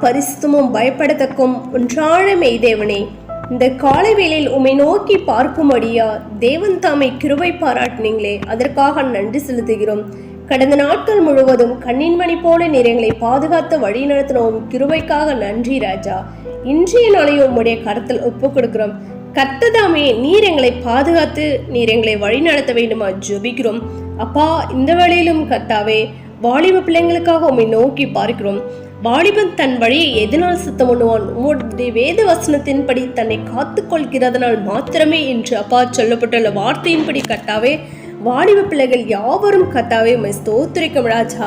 பரிசுத்தமும் பயப்படத்தக்கும் ஒன்றான மெய்தேவனே, இந்த காலை வேளையில் உம்மை நோக்கி பார்க்கும்படியா தேவன் தாமை கிருபை பாராட்டினீங்களே, அதற்காக நன்றி செலுத்துகிறோம். கடந்த நாட்கள் முழுவதும் கண்ணின் மணி போல நீர் எங்களை பாதுகாத்து வழி நடத்தினோம். கிருபைக்காக நன்றி ராஜா. இன்றைய நாளையும் உம்முடைய கருத்தில் ஒப்பு கொடுக்கிறோம். கர்த்ததாமே நீர் எங்களை பாதுகாத்து நீர் எங்களை வழி நடத்த வேண்டுமா ஜெபிக்கிறோம். அப்பா, இந்த வேளையிலும் கர்த்தாவே வாலிப பிள்ளைங்களுக்காக உம்மை நோக்கி பார்க்கிறோம். வாலிபன் தன் வழியை எதனால் சுத்தம் பண்ணுவான்? உம்முடைய வேத வசனத்தின்படி தன்னை காத்து கொள்கிறதனால் மாத்திரமே என்று அப்பா சொல்லப்பட்டுள்ள வார்த்தையின்படி கர்த்தாவே வாலிப பிள்ளைகள் யாவரும் கர்த்தாவே உம்மை ஸ்தோத்திரிக்கும் ராஜா.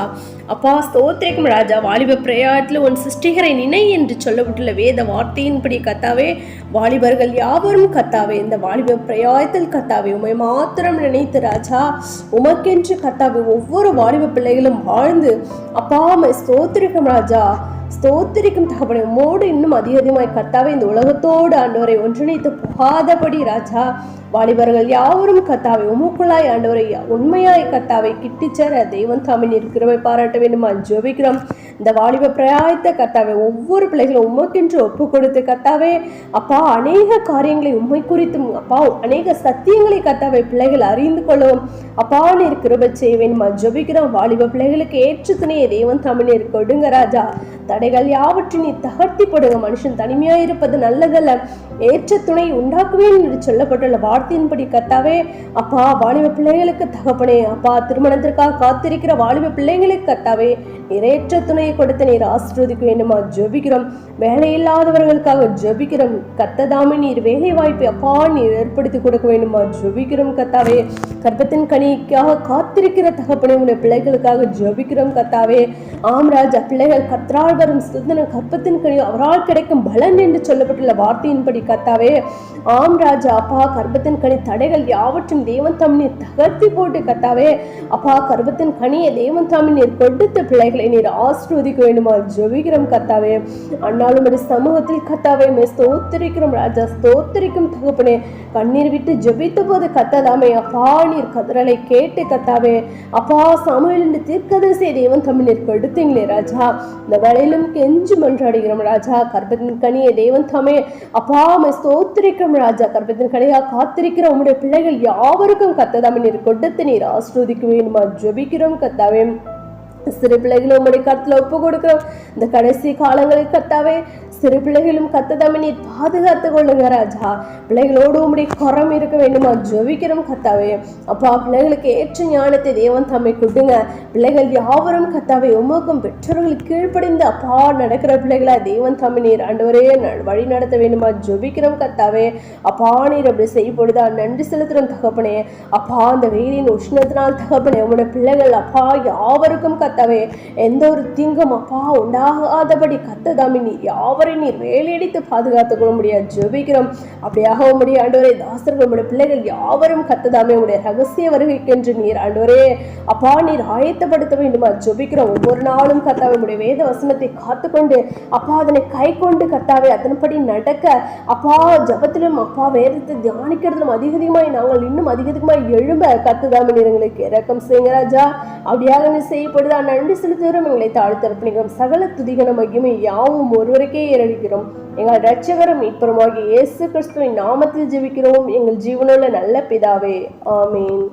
அப்பா, ஸ்தோத்திரிக்கும் ராஜா. வாலிப பிரயாணத்தில் உன் சிருஷ்டிகரை நினை என்று சொல்லப்பட்டுள்ள வேத வார்த்தையின்படி கர்த்தாவே வாலிபர்கள் யாவரும் கர்த்தாவே இந்த வாலிப பிரயாணத்தில் கர்த்தாவே உம்மை மாத்திரம் நினைத்து ராஜா, உமக்கென்று கர்த்தாவே ஒவ்வொரு வாலிப பிள்ளைகளும் வாழ்ந்து அப்பா உம்மை ஸ்தோத்திரிக்கும் ராஜா. ஸ்தோத்திரிக்கும் தகப்பனே, உம்மோடு இன்னும் அதிகமாய் கர்த்தாவே இந்த உலகத்தோடு ஆண்டவரை ஒன்றிணைத்து போகாதபடி ராஜா வாலிபர்கள் யாவரும் கர்த்தாவே உமக்குள்ளாய் ஆண்டவரை உண்மையாய் கர்த்தாவை கிட்டிச்சேர தெய்வம் தாமே நீர் கிருபை பாராட்ட வேண்டுமா ஜெபிக்கிறோம். இந்த வாலிப பிரயாயத்தை கர்த்தாவே ஒவ்வொரு பிள்ளைகளும் உமக்கென்று ஒப்பு கொடுத்து கர்த்தாவே அப்பா அநேக காரியங்களை உண்மை குறித்தும் அப்பா அநேக சத்தியங்களை கர்த்தாவே பிள்ளைகள் அறிந்து கொள்ளவும் அப்பா நீர் கிருபை செய்ய வேண்டுமா ஜெபிக்கிறோம். வாலிப பிள்ளைகளுக்கு ஏற்ற துணையை தெய்வம் தாமே நீர் கொடுங்க ராஜா. தடைகள் யாவற்றையும் நீ தகர்த்தி போடுங்க. மனுஷன் தனிமையா இருப்பது நல்லதல்ல, ஏற்ற துணை உண்டாக்குவேன் என்று சொல்லப்பட்டுள்ள வார்த்தையின்படி கர்த்தாவே அப்பா வாலிப பிள்ளைகளுக்கு தகப்பனே அப்பா திருமணத்திற்காக காத்திருக்கிற வாலிப பிள்ளைங்களுக்கு கர்த்தாவே நிறைவேற்ற துணையை கொடுத்து நீர் ஆசீர்வதிக்க வேண்டுமா ஜெபிக்கிறோம். வேலை இல்லாதவர்களுக்காக ஜெபிக்கிறோம். கர்த்ததாமே நீர் வேலை வாய்ப்பை அப்பா நீர் ஏற்படுத்தி கொடுக்க வேண்டுமா ஜெபிக்கிறோம். கர்த்தாவே கர்ப்பத்தின் கனிக்காக காத்திருக்கிற தகப்பனே உடைய பிள்ளைகளுக்காக ஜெபிக்கிறோம். கர்த்தாவே ஆம் ராஜா, பிள்ளைகள் கர்த்தரால் வரும் சுதந்திரம் கர்ப்பத்தின் கனி அவரால் கிடைக்கும் பலன் என்று சொல்லப்பட்டுள்ள வார்த்தையின்படி கர்த்தாவே ஆம் ராஜா அப்பா கர்ப்பத்தின் கனி தடைகள் யாவற்றும் தேவன் தாமே தகர்த்தி போட்டு கர்த்தாவே அப்பா கர்ப்பத்தின் கனியை தேவன் தாமே நீர் கொடுத்த பிள்ளைகளை நீர் ஆசீர்வதிக்க வேண்டுமா ஜெபிக்கிறோம். கர்த்தாவே அண்ணாலும் ஒரு சமூகத்தில் கர்த்தாவே ஸ்தோத்திரிக்கிறோம் ராஜா. ஸ்தோத்திரிக்கும் தகப்பனே, கண்ணீர் விட்டு ஜெபித்த போது கர்த்ததாமே அப்பா நீர் கதறலை கேட்டு கர்த்தாவே அப்பா சாமுவேல் என்று தீர்க்கதரிசியை தேவன் தாமே நீர் கொடுத்தீங்களே ராஜா. இந்த வேளையிலும் கெஞ்சு மன்றாடுகிறோம் ராஜா. கர்ப்பத்தின் கனியை தேவன் தாமே அப்பா ஸ்தோத்திரிக்கிறோம் ராஜா. கர்ப்பத்தின் கனியாக காத்திருக்கிற உம்முடைய பிள்ளைகள் யாவருக்கும் கர்த்ததாமே நீர் கொடுத்து நீர் ஆசீர்வதிக்க வேண்டுமா ஜெபிக்கிறோம். கர்த்தாவே சிறு பிள்ளைகளும் உம்முடைய கருத்துல ஒப்பு கொடுக்கிறோம். இந்த கடைசி காலங்களில் கர்த்தாவே சிறு பிள்ளைகளும் கர்த்ததாமே நீர் பாதுகாத்து கொள்ளுங்க ராஜா. பிள்ளைகளோடு உம்முடைய கரம் இருக்க வேண்டுமா ஜெபிக்கிறோம். கர்த்தாவே அப்பா பிள்ளைகளுக்கு ஏற்ற ஞானத்தை தேவன் தாமே கொடுங்க. பிள்ளைகள் யாவரும் கர்த்தாவே உமக்கும் பெற்றோர்களுக்கு கீழ்ப்படிந்து அப்பா நடக்கிற பிள்ளைகளா தேவன் தாமே நீர் ஆண்டவரே வழி நடத்த வேண்டுமா ஜெபிக்கிறோம். கர்த்தாவே அப்பா நீர் அப்படி செய்யப்படுதா நன்றி செலுத்துறோம் தகப்பனே. அப்பா அந்த வெயிலின் உஷ்ணத்தினால் தகப்பனே உம்முடைய பிள்ளைகள் அப்பா யாவருக்கும் கர்த்தாவே எந்த ஒரு தீங்கும் அப்பா உண்டாகாதபடி கர்த்ததாமே நீர் யாவரையும் நீர் வேலையடித்து பாதுகாத்துக் கொள்ள முடியாது ஜெபிக்கிறோம். அப்படியாக உம்முடைய ஆண்டவரே தாசர்கள் உம்முடைய பிள்ளைகள் யாவரும் கர்த்ததாமே உம்முடைய ரகசிய வருகைக்கென்று நீர் ஆண்டவரே அப்பா நீர் ஆயத்தப்படுத்த வேண்டுமா ஜெபிக்கிறோம். ஒவ்வொரு நாளும் கர்த்தாவே உம்முடைய வேத வசனத்தை காத்துக்கொண்டு அப்பா அதனை கை கொண்டு கர்த்தாவே அதன்படி நடக்க அப்பா ஜபத்திலும் அப்பா வேதத்தை தியானிக்கிறதுலும் அதிகமாய் நாங்கள் இன்னும் அதிகமாய் எழும்ப கர்த்ததாமே நீர் எங்களுக்கு இரக்கம் செய்யுங்க ராஜா. அப்படியாக நீ செய்யப்படுதா நன்றி செலுத்துகிறோம். எங்களை தாழ்த்தர்ப்பணிக்கிறோம். சகல துதிகன மகிமை யாவும் ஒருவருக்கே ஏறடிக்கிறோம். எங்கள் இரட்சகரும் மீட்பருமாகிய இயேசு கிறிஸ்துவின் நாமத்தில் ஜெபிக்கிறோம் எங்கள் ஜீவனுள்ள நல்ல பிதாவே, ஆமேன்.